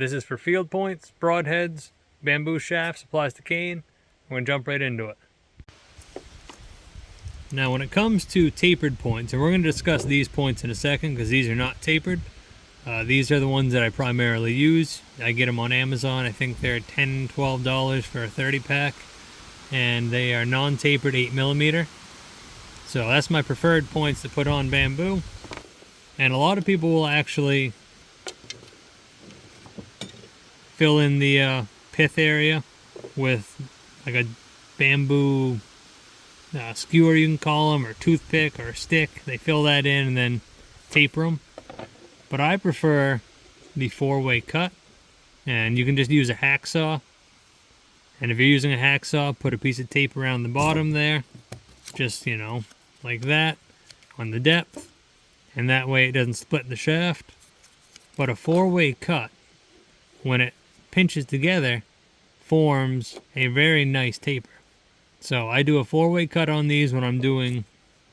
This is for field points, broadheads, bamboo shafts, applies to cane. We're going to jump right into it. Now when it comes to tapered points, and we're going to discuss these points in a second because these are not tapered. These are the ones that I primarily use. I get them on Amazon. I think they're $10, $12 for a 30 pack. And they are non-tapered 8mm. So that's my preferred points to put on bamboo. And a lot of people will actually fill in the pith area with like a bamboo skewer, you can call them, or toothpick or a stick. They fill that in and then taper them. But I prefer the 4-way cut, and you can just use a hacksaw. And if you're using a hacksaw, put a piece of tape around the bottom there, just, you know, like that, on the depth, and that way it doesn't split the shaft. But a 4-way cut, when it pinches together, forms a very nice taper. So I do a 4-way cut on these when I'm doing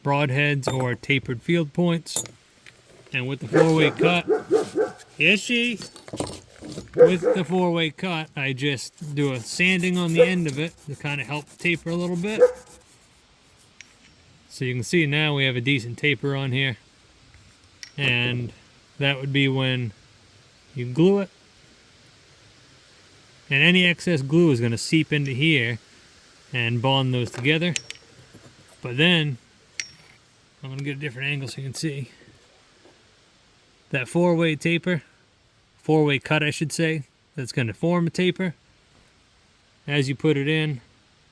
broadheads or tapered field points. And with the 4-way cut, with the 4-way cut, I just do a sanding on the end of it to kind of help taper a little bit. So you can see now we have a decent taper on here. And that would be when you glue it. And any excess glue is going to seep into here and bond those together. But then, I'm going to get a different angle so you can see. That 4-way taper, 4-way cut I should say, that's going to form a taper. As you put it in,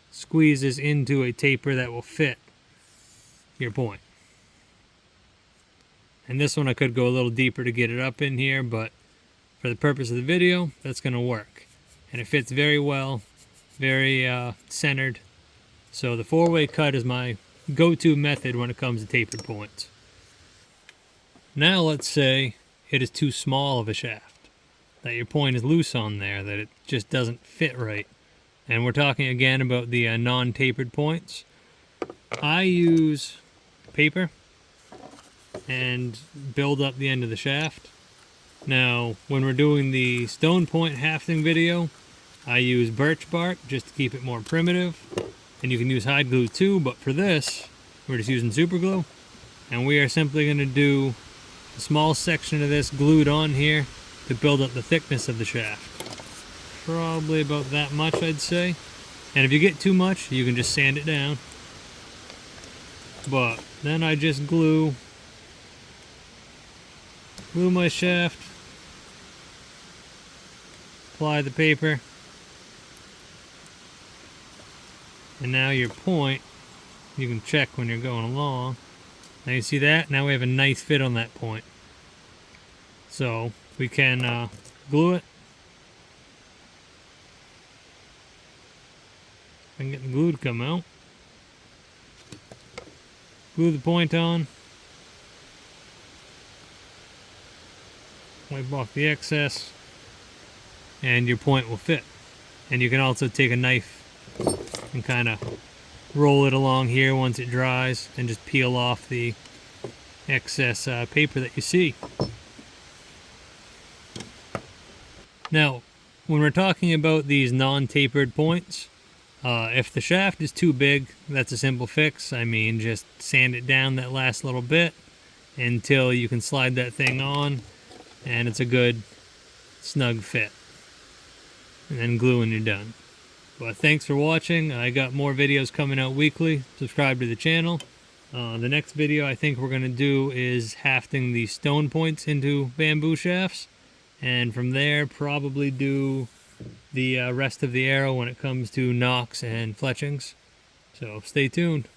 squeezes into a taper that will fit your point. And this one I could go a little deeper to get it up in here, but for the purpose of the video, that's going to work. And it fits very well, very centered. So the 4-way cut is my go-to method when it comes to tapered points. Now let's say it is too small of a shaft, that your point is loose on there, that it just doesn't fit right. And we're talking again about the non-tapered points. I use paper and build up the end of the shaft. Now, when we're doing the stone point hafting video, I use birch bark just to keep it more primitive. And you can use hide glue too, but for this, we're just using super glue. And we are simply going to do a small section of this glued on here to build up the thickness of the shaft. Probably about that much, I'd say. And if you get too much, you can just sand it down. But then I just glue my shaft, apply the paper, and now your point, you can check when you're going along. Now you see that? Now we have a nice fit on that point. So we can glue it. I can get the glue to come out. Glue the point on. Wipe off the excess. And your point will fit. And you can also take a knife and kind of roll it along here once it dries and just peel off the excess paper that you see. Now, when we're talking about these non-tapered points, if the shaft is too big, that's a simple fix. I mean, just sand it down that last little bit until you can slide that thing on and it's a good snug fit. And then glue and you're done. But thanks for watching. I got more videos coming out weekly. Subscribe to the channel. The next video I think we're going to do is hafting the stone points into bamboo shafts. And from there, probably do the rest of the arrow when it comes to nocks and fletchings. So stay tuned.